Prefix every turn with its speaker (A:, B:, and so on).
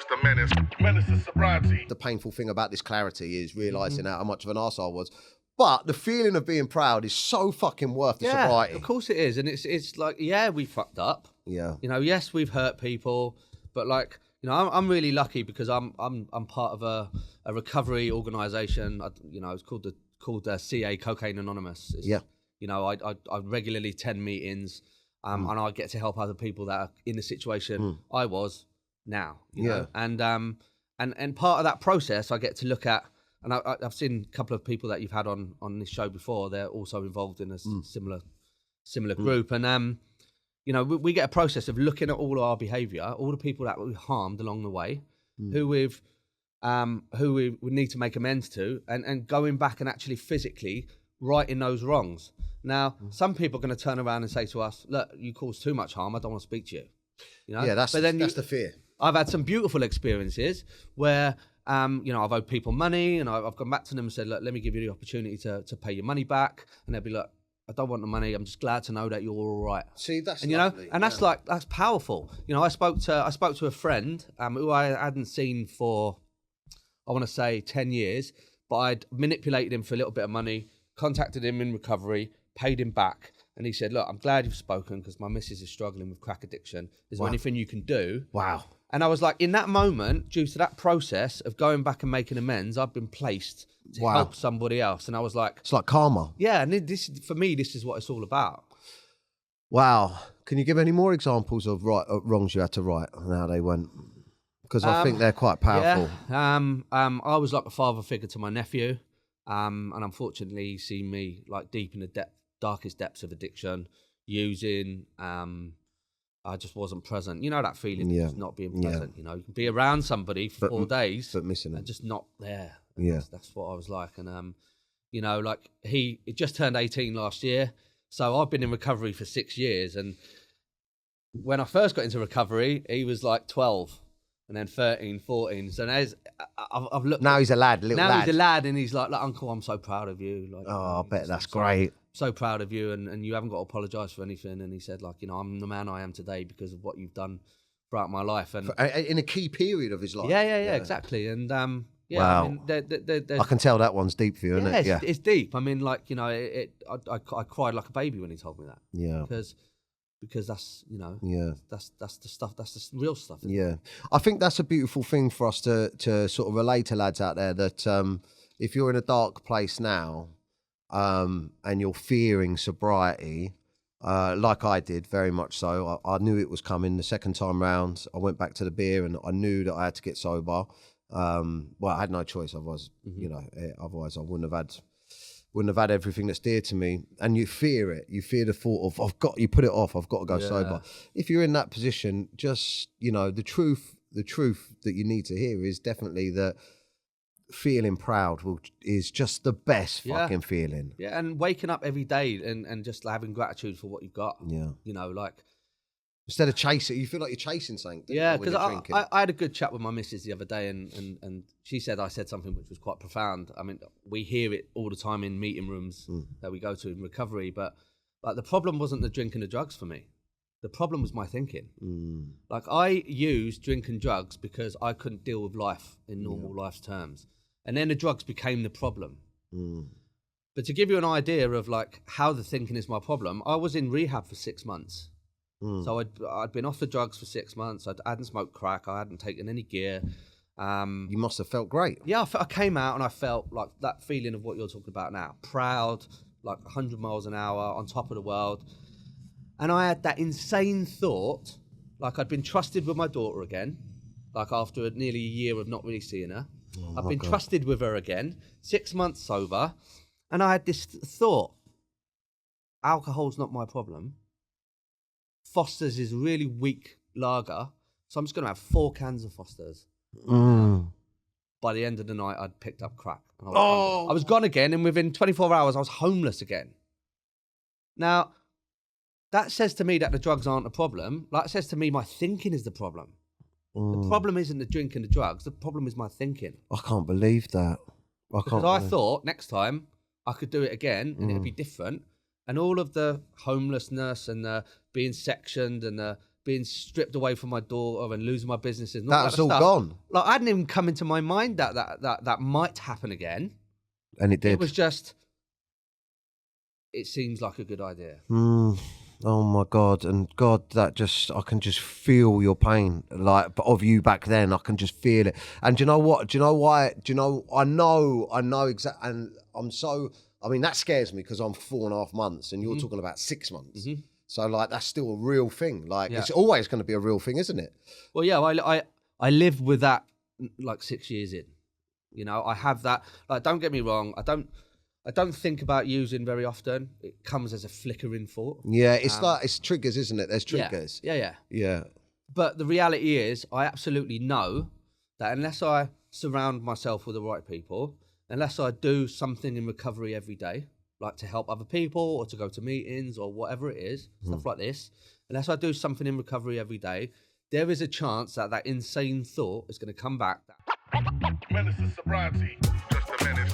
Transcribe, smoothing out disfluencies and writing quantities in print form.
A: the Menace. Menace is sobriety.
B: The painful thing about this clarity is realising how much of an arsehole I was. But the feeling of being proud is so fucking worth the sobriety.
C: Of course it is. And it's like, yeah, we fucked up.
B: Yeah.
C: You know, yes, we've hurt people, but like, you know, I'm really lucky because I'm part of a recovery organisation. You know, it's called CA, Cocaine Anonymous.
B: Yeah.
C: You know, I regularly attend meetings, and I get to help other people that are in the situation I was now. You know? And part of that process, I get to look at, and I've seen a couple of people that you've had on this show before. They're also involved in a similar group, and you know, we get a process of looking at all our behaviour, all the people that we harmed along the way, who we need to make amends to, and going back and actually physically righting those wrongs. Now, some people are going to turn around and say to us, "Look, you caused too much harm. I don't want to speak to you." You know?
B: Yeah, that's the fear.
C: I've had some beautiful experiences where, you know, I've owed people money, and I've gone back to them and said, "Look, let me give you the opportunity to pay your money back," and they'll be like, "I don't want the money. I'm just glad to know that you're all right."
B: See, that's
C: and you
B: lovely,
C: know, and that's powerful. You know, I spoke to a friend who I hadn't seen for, I want to say 10 years, but I'd manipulated him for a little bit of money, contacted him in recovery, paid him back, and he said, "Look, I'm glad you've spoken because my missus is struggling with crack addiction. Is there anything you can do?"
B: Wow.
C: And I was like, in that moment, due to that process of going back and making amends, I've been placed to help somebody else. And I was like...
B: It's like karma.
C: Yeah, and this, for me, this is what it's all about.
B: Wow. Can you give any more examples of wrongs you had to right and how they went? Because I think they're quite powerful.
C: Yeah. I was like a father figure to my nephew. And unfortunately, he's seen me like deep in the darkest depths of addiction, using... I just wasn't present. You know that feeling of just not being present. You know, you can be around somebody for 4 days,
B: but missing it,
C: and just not there.
B: Yeah,
C: that's what I was like. And you know, like he just turned 18 last year, so I've been in recovery for 6 years. And when I first got into recovery, he was like 12, and then 13, 14. So now I've looked.
B: Now he's a lad,
C: he's a lad, and he's like, "Uncle, I'm so proud of you." Like,
B: oh, I bet that's great.
C: So proud of you, and you haven't got to apologise for anything. And he said, like, you know, I'm the man I am today because of what you've done throughout my life. And
B: in a key period of his life.
C: Yeah, exactly. And yeah,
B: wow.
C: I mean,
B: I can tell that one's deep for you, isn't it?
C: Yeah, it's deep. I mean, like, you know, I cried like a baby when he told me that.
B: Yeah.
C: Because that's, you know, that's the stuff, that's the real stuff.
B: Yeah. I think that's a beautiful thing for us to sort of relate to lads out there that if you're in a dark place now, and you're fearing sobriety, like I did, very much so. I knew it was coming. The second time round, I went back to the beer, and I knew that I had to get sober. Well, I had no choice. Otherwise, you know, otherwise I wouldn't have had everything that's dear to me. And you fear it. You fear the thought of you put it off. I've got to go sober. If you're in that position, just, you know, the truth that you need to hear is definitely that. Feeling proud is just the best fucking feeling.
C: Yeah, and waking up every day and just having gratitude for what you've got.
B: Yeah.
C: You know, like...
B: Instead of chasing, you feel like you're chasing something.
C: Yeah, because I had a good chat with my missus the other day, and she said I said something which was quite profound. I mean, we hear it all the time in meeting rooms that we go to in recovery, but like the problem wasn't the drink and the drugs for me. The problem was my thinking. Like I used drink and drugs because I couldn't deal with life in normal life's terms. And then the drugs became the problem. But to give you an idea of like how the thinking is my problem, I was in rehab for 6 months. So I'd been off the drugs for 6 months. I hadn't smoked crack. I hadn't taken any gear.
B: You must have felt great.
C: Yeah, I came out and I felt like that feeling of what you're talking about now. Proud, like 100 miles an hour, on top of the world. And I had that insane thought, like I'd been trusted with my daughter again, like after nearly a year of not really seeing her. I've been trusted with her again, 6 months sober, and I had this thought, alcohol's not my problem. Foster's is really weak lager, so I'm just going to have 4 cans of Foster's. By the end of the night, I'd picked up crack. And I was gone again, and within 24 hours, I was homeless again. Now, that says to me that the drugs aren't a problem. Like, it says to me my thinking is the problem. The problem isn't the drink and the drugs. The problem is my thinking.
B: I can't believe that.
C: I thought next time I could do it again and it'd be different. And all of the homelessness and the being sectioned and the being stripped away from my daughter and losing my businesses. And
B: That's all
C: stuff.
B: gone.
C: Like, I hadn't even come into my mind that might happen again.
B: And it did.
C: It was just, it seems like a good idea.
B: Oh my God. And God, I can just feel your pain, like, of you back then. I can just feel it. And do you know what? Do you know why? I know exactly. And that scares me because I'm 4.5 months and you're talking about 6 months.
C: Mm-hmm.
B: So like, that's still a real thing. Like, it's always going to be a real thing, isn't it?
C: Well, yeah, I live with that like 6 years in. You know, I have that. Like, don't get me wrong. I don't think about using very often. It comes as a flickering thought.
B: Yeah, it's triggers, isn't it? There's triggers.
C: Yeah. But the reality is, I absolutely know that unless I surround myself with the right people, unless I do something in recovery every day, like to help other people or to go to meetings or whatever it is, stuff like this, unless I do something in recovery every day, there is a chance that insane thought is going to come back.
A: Menace to sobriety. Just a menace.